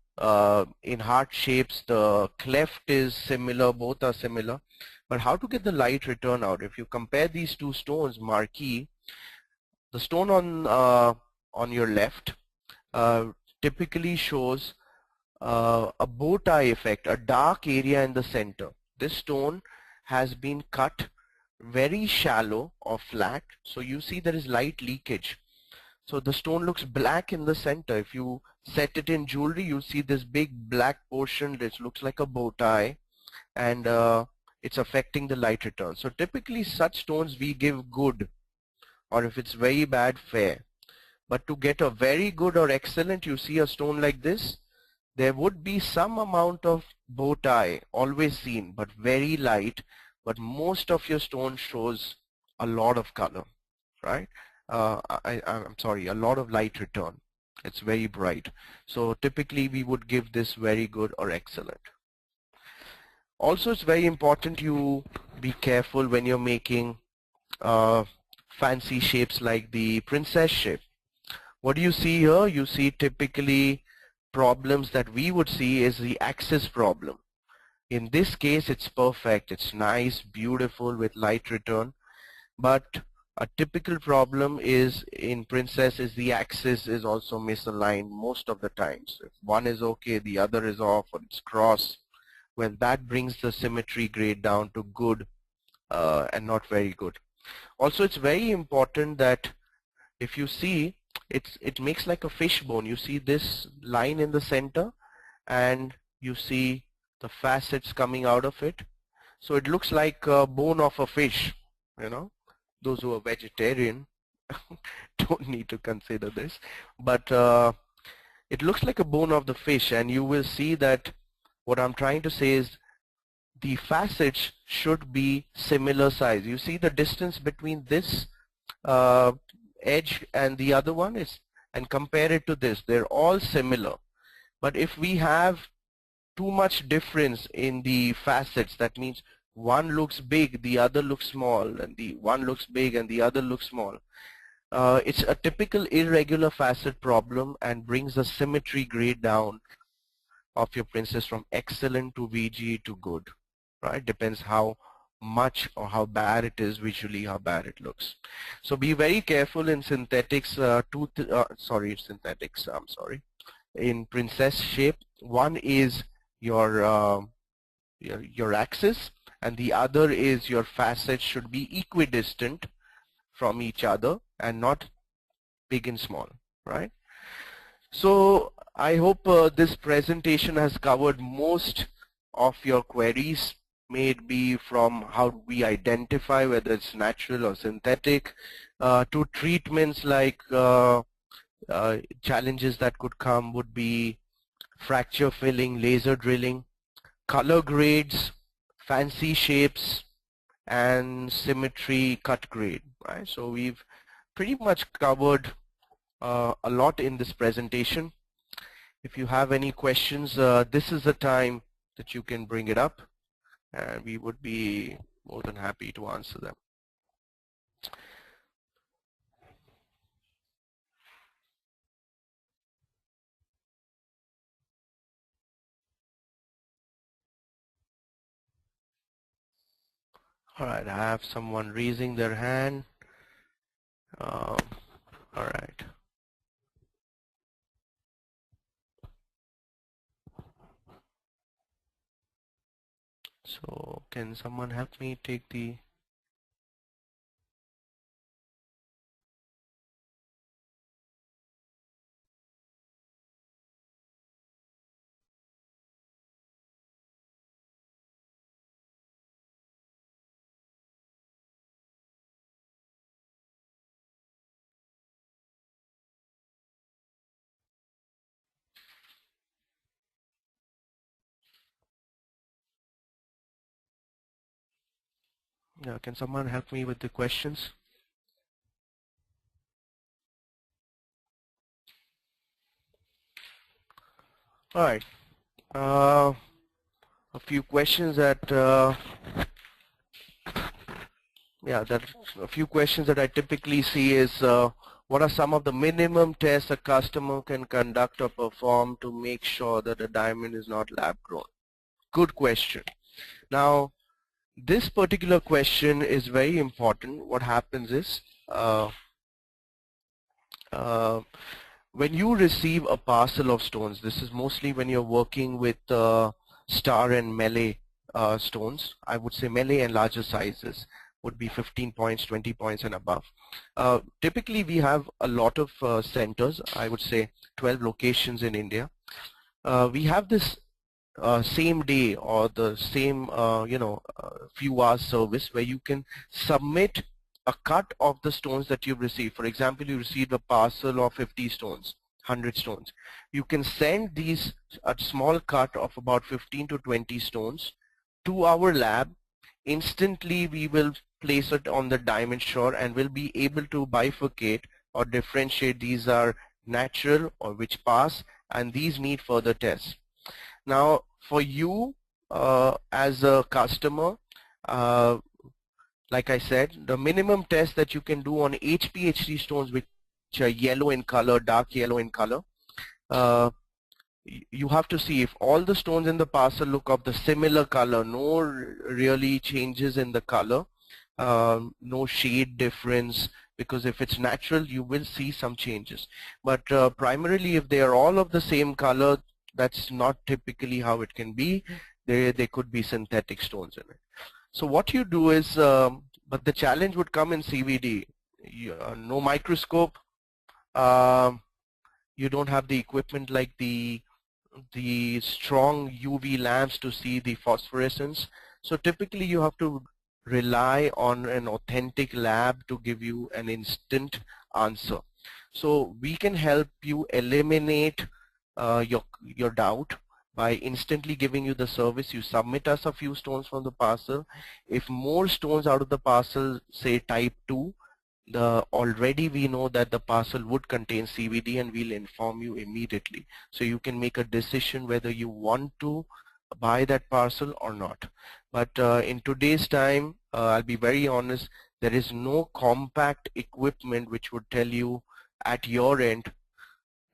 in heart shapes the cleft is similar, both are similar. But how to get the light return out? If you compare these two stones, marquee, the stone on your left typically shows a bow tie effect, a dark area in the center. This stone has been cut very shallow or flat, so you see there is light leakage. So the stone looks black in the center. If you set it in jewelry, you see this big black portion that looks like a bow tie, and it's affecting the light return. So typically such stones we give good, or if it's very bad, fair. But to get a very good or excellent, you see a stone like this, there would be some amount of bow tie always seen, but very light. But most of your stone shows a lot of color, right? I'm sorry, a lot of light return. It's very bright. So typically we would give this very good or excellent. Also, it's very important you be careful when you're making fancy shapes like the princess shape. What do you see here? You see typically problems that we would see is the axis problem. In this case, it's perfect. It's nice, beautiful with light return. But a typical problem is in princess is the axis is also misaligned most of the times. If one is okay, the other is off, or it's cross. Well, that brings the symmetry grade down to good and not very good. Also, it's very important that if you see, it makes like a fishbone. You see this line in the center, and you see the facets coming out of it. So it looks like a bone of a fish, you know. Those who are vegetarian don't need to consider this, but it looks like a bone of the fish, and you will see that what I'm trying to say is the facets should be similar size. You see the distance between this uh, edge and the other one is, and compare it to this, they're all similar. But if we have too much difference in the facets, that means one looks big, the other looks small, and the one looks big and the other looks small. It's a typical irregular facet problem and brings the symmetry grade down of your princess from excellent to VG to good, right? Depends how much or how bad it is visually, how bad it looks. So be very careful in synthetics, in princess shape. One is your axis, and the other is your facets should be equidistant from each other and not big and small, right? So I hope this presentation has covered most of your queries, may it be from how we identify whether it's natural or synthetic, to treatments like challenges that could come would be fracture filling, laser drilling, color grades, fancy shapes, and symmetry cut grade, right? So we've pretty much covered a lot in this presentation. If you have any questions, this is the time that you can bring it up, and we would be more than happy to answer them. All right, I have someone raising their hand. All right. So can someone help me take the... Yeah, can someone help me with the questions? All right. A few questions that a few questions that I typically see is what are some of the minimum tests a customer can conduct or perform to make sure that a diamond is not lab grown? Good question. Now, this particular question is very important. What happens is when you receive a parcel of stones, this is mostly when you're working with star and melee stones. I would say melee and larger sizes would be 15 points, 20 points and above. Typically we have a lot of centers, I would say 12 locations in India. We have this same day or the same few hours service where you can submit a cut of the stones that you've received. For example, you received a parcel of 50 stones, 100 stones. You can send these a small cut of about 15 to 20 stones to our lab. Instantly we will place it on the diamond shore and will be able to bifurcate or differentiate these are natural or which pass, and these need further tests. Now for you as a customer, like I said, the minimum test that you can do on HPHC stones which are yellow in color, dark yellow in color, you have to see if all the stones in the parcel look of the similar color, no really changes in the color, no shade difference, because if it's natural you will see some changes. But primarily if they are all of the same color, that's not typically how it can be. There could be synthetic stones in it. So what you do is, but the challenge would come in CVD. No microscope, you don't have the equipment like the strong UV lamps to see the phosphorescence. So typically you have to rely on an authentic lab to give you an instant answer. So we can help you eliminate your doubt by instantly giving you the service. You submit us a few stones from the parcel. If more stones out of the parcel, say type 2, already we know that the parcel would contain CVD, and we'll inform you immediately. So you can make a decision whether you want to buy that parcel or not. But in today's time, I'll be very honest, there is no compact equipment which would tell you at your end,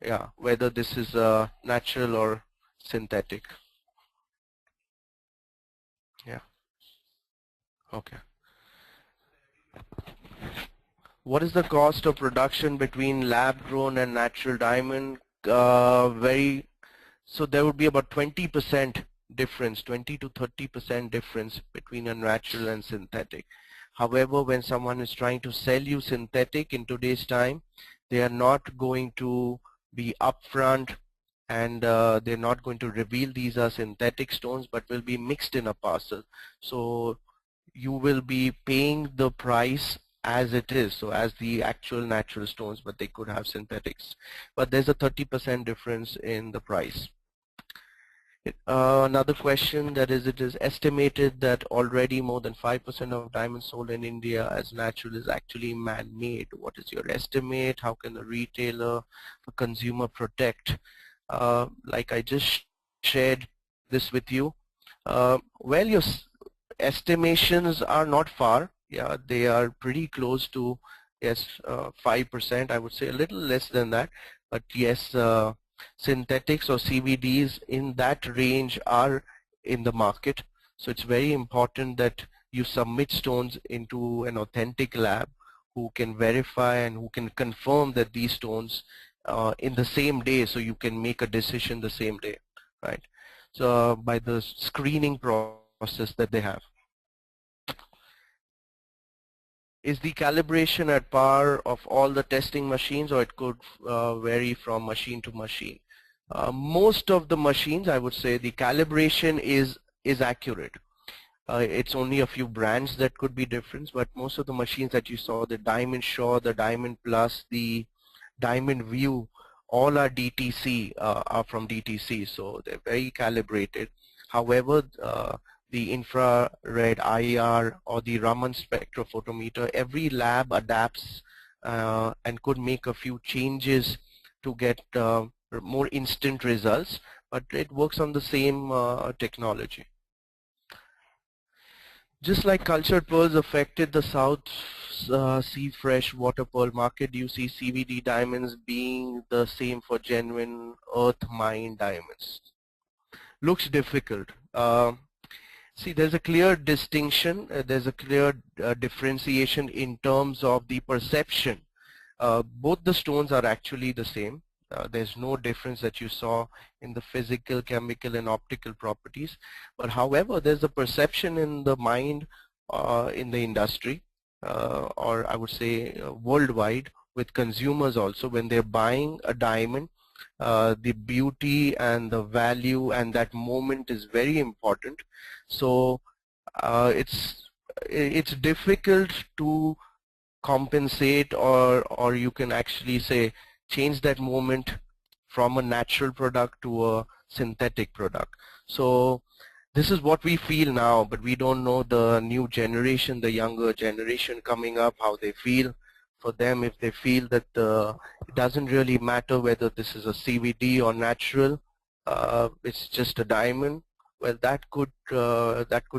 yeah, whether this is natural or synthetic. Yeah, okay. What is the cost of production between lab-grown and natural diamond? So there would be about 20% difference, 20 to 30% difference between a natural and synthetic. However, when someone is trying to sell you synthetic in today's time, they are not going to be upfront, and they're not going to reveal these are synthetic stones, but will be mixed in a parcel. So you will be paying the price as it is, so as the actual natural stones, but they could have synthetics. But there's a 30% difference in the price. Another question, that is, it is estimated that already more than 5% of diamonds sold in India as natural is actually man-made. What is your estimate? How can the retailer, the consumer protect? Like I just shared this with you. Well, your estimations are not far. Yeah, they are pretty close to, yes, 5%. I would say a little less than that. But yes, synthetics or CVDs in that range are in the market. So it's very important that you submit stones into an authentic lab who can verify and who can confirm that these stones in the same day, so you can make a decision the same day, right? So by the screening process that they have. Is the calibration at par of all the testing machines, or it could vary from machine to machine? Most of the machines, I would say, the calibration is accurate. It's only a few brands that could be different, but most of the machines that you saw, the Diamond Shore, the Diamond Plus, the Diamond View, all are DTC, are from DTC, so they're very calibrated. However, the infrared IR or the Raman spectrophotometer, every lab adapts and could make a few changes to get more instant results, but it works on the same technology. Just like cultured pearls affected the South Sea fresh water pearl market, do you see CVD diamonds being the same for genuine earth mine diamonds? Looks difficult. See, there's a clear distinction, there's a clear differentiation in terms of the perception. Both the stones are actually the same. There's no difference that you saw in the physical, chemical, and optical properties. But however, there's a perception in the mind, in the industry, or I would say worldwide, with consumers also, when they're buying a diamond, the beauty and the value and that moment is very important. So it's difficult to compensate, or you can actually say change that moment from a natural product to a synthetic product. So this is what we feel now, but we don't know the new generation, the younger generation coming up, how they feel. For them, if they feel that it doesn't really matter whether this is a CVD or natural, it's just a diamond, well, that could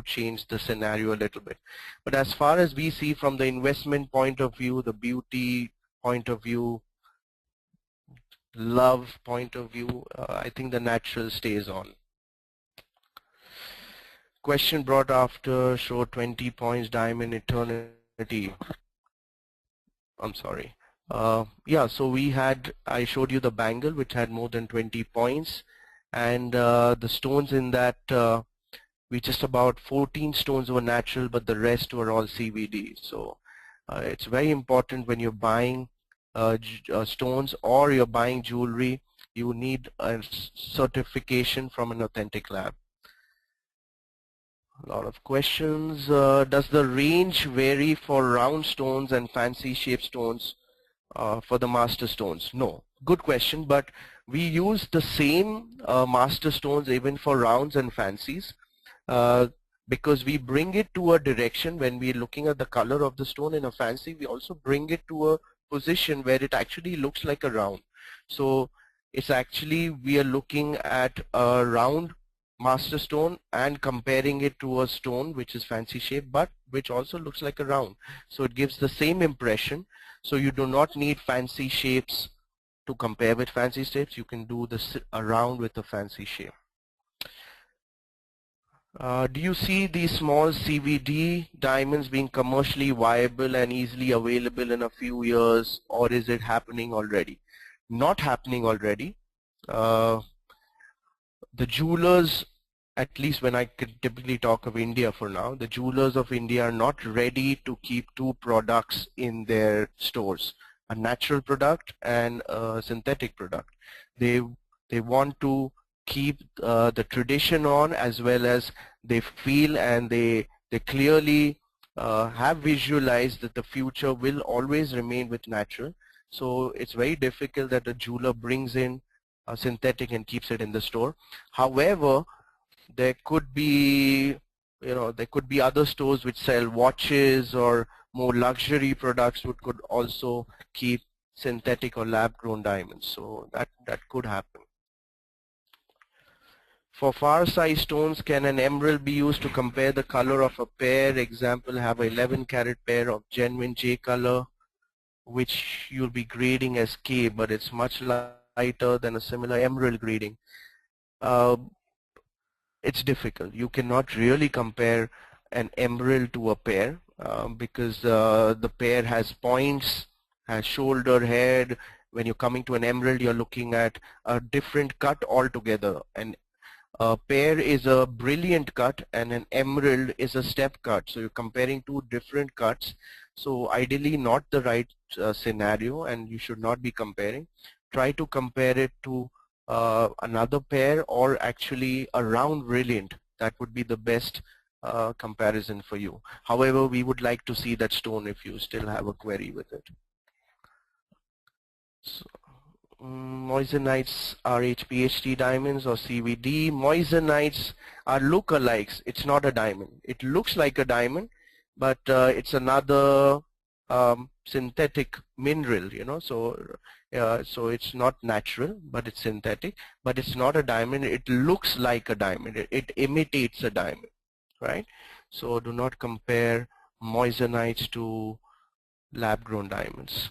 change the scenario a little bit. But as far as we see from the investment point of view, the beauty point of view, love point of view, I think the natural stays on. Question brought after, show 20 points diamond eternity. I'm sorry. Yeah, so I showed you the bangle which had more than 20 points, and the stones in that, we just about 14 stones were natural, but the rest were all CVD. So it's very important when you're buying stones or you're buying jewelry, you need a certification from an authentic lab. A lot of questions. Does the range vary for round stones and fancy shaped stones for the master stones? No. Good question, but we use the same master stones even for rounds and fancies. because we bring it to a direction when we're looking at the color of the stone in a fancy, we also bring it to a position where it actually looks like a round. So it's actually, we are looking at a round master stone and comparing it to a stone which is fancy shape but which also looks like a round. So it gives the same impression. So you do not need fancy shapes to compare with fancy shapes. You can do this around with a fancy shape. Do you see these small CVD diamonds being commercially viable and easily available in a few years, or is it happening already? Not happening already. The jewelers, at least when I can typically talk of India for now, the jewelers of India are not ready to keep two products in their stores, a natural product and a synthetic product. They want to keep the tradition on, as well as they feel and they clearly have visualized that the future will always remain with natural. So it's very difficult that a jeweler brings in a synthetic and keeps it in the store. However, there could be, there could be other stores which sell watches or more luxury products which could also keep synthetic or lab-grown diamonds. So that could happen. For far size stones, can an emerald be used to compare the color of a pair? Example, have a 11 carat pair of genuine J color, which you'll be grading as K, but it's much lighter than a similar emerald grading. It's difficult. You cannot really compare an emerald to a pear because the pear has points, has shoulder, head. When you're coming to an emerald, you're looking at a different cut altogether. And a pear is a brilliant cut and an emerald is a step cut. So you're comparing two different cuts. So ideally not the right scenario, and you should not be comparing. Try to compare it to another pair, or actually a round brilliant. That would be the best comparison for you. However, we would like to see that stone if you still have a query with it. So, moissanite are HPHT diamonds or CVD. Moissanites are lookalikes. It's not a diamond. It looks like a diamond, but it's another synthetic mineral, so it's not natural, but it's synthetic, but it's not a diamond. It looks like a diamond. It imitates a diamond, right? So do not compare moissanites to lab-grown diamonds.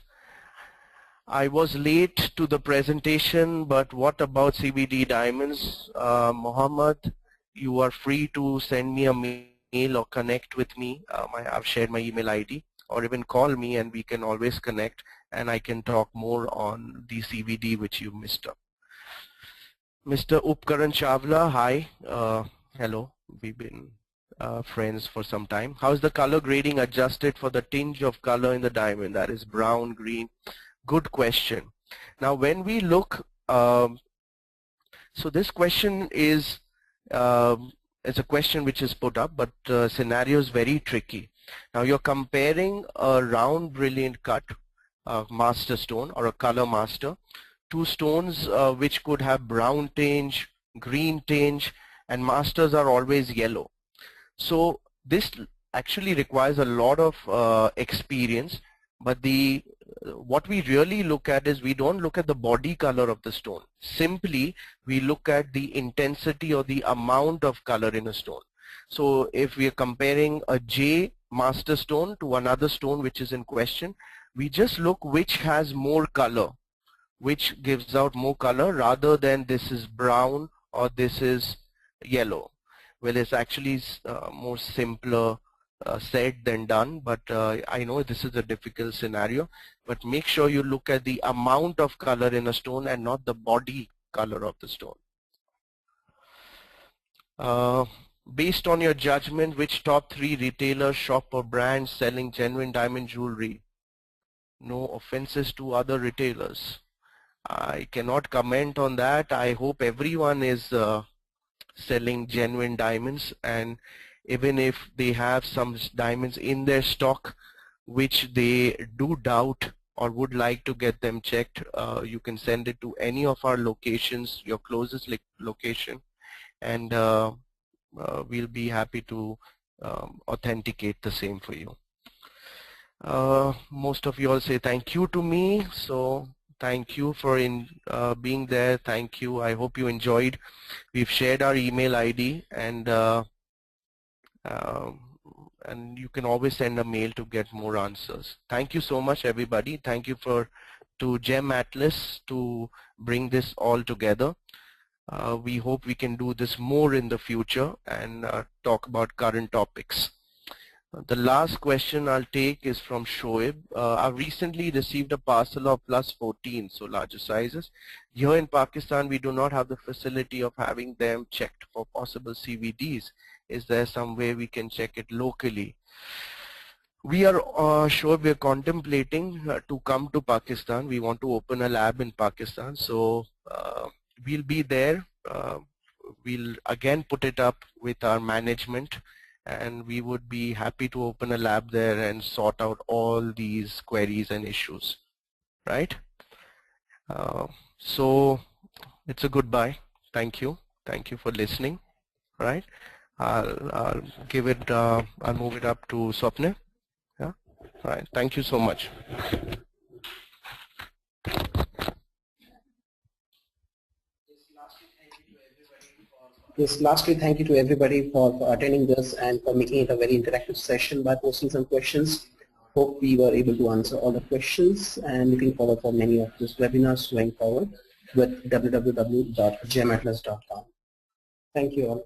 I was late to the presentation, but what about CVD diamonds? Mohammed, you are free to send me a mail or connect with me. I've shared my email ID, or even call me and we can always connect, and I can talk more on the CVD which you missed up. Mr. Upkaran Chawla, hi. Hello, we've been friends for some time. How's the color grading adjusted for the tinge of color in the diamond? That is brown, green. Good question. Now when we look, so this question is a question which is put up, but scenario is very tricky. Now you're comparing a round brilliant cut master stone or a color master to stones which could have brown tinge, green tinge, and masters are always yellow. So this actually requires a lot of experience, but what we really look at is, we don't look at the body color of the stone. Simply we look at the intensity or the amount of color in a stone. So if we are comparing a J master stone to another stone which is in question, we just look which has more color, which gives out more color, rather than this is brown or this is yellow. Well, it's actually more simpler said than done, but I know this is a difficult scenario, but make sure you look at the amount of color in a stone and not the body color of the stone. Based on your judgment, which top 3 retailers, shop or brands selling genuine diamond jewelry? No offenses to other retailers. I cannot comment on that. I hope everyone is selling genuine diamonds, and even if they have some diamonds in their stock which they do doubt or would like to get them checked, you can send it to any of our locations, your closest location, and we'll be happy to authenticate the same for you. Most of you all say thank you to me, so thank you for being there. Thank you. I hope you enjoyed. We've shared our email ID, and you can always send a mail to get more answers. Thank you so much, everybody. Thank you to GemAtlas to bring this all together. We hope we can do this more in the future and talk about current topics. The last question I'll take is from Shoaib. I've recently received a parcel of +14, so larger sizes. Here in Pakistan, we do not have the facility of having them checked for possible CVDs. Is there some way we can check it locally? We are Shoaib, we're contemplating to come to Pakistan. We want to open a lab in Pakistan, so we'll be there. We'll again put it up with our management, and we would be happy to open a lab there and sort out all these queries and issues, right? So it's a goodbye. Thank you for listening, right? I'll give it, I'll move it up to Swapnil. Yeah, all right, thank you so much. Yes, lastly, thank you to everybody for attending this and for making it a very interactive session by posting some questions. Hope we were able to answer all the questions, and looking forward for many of these webinars going forward with www.gematlas.com. Thank you all.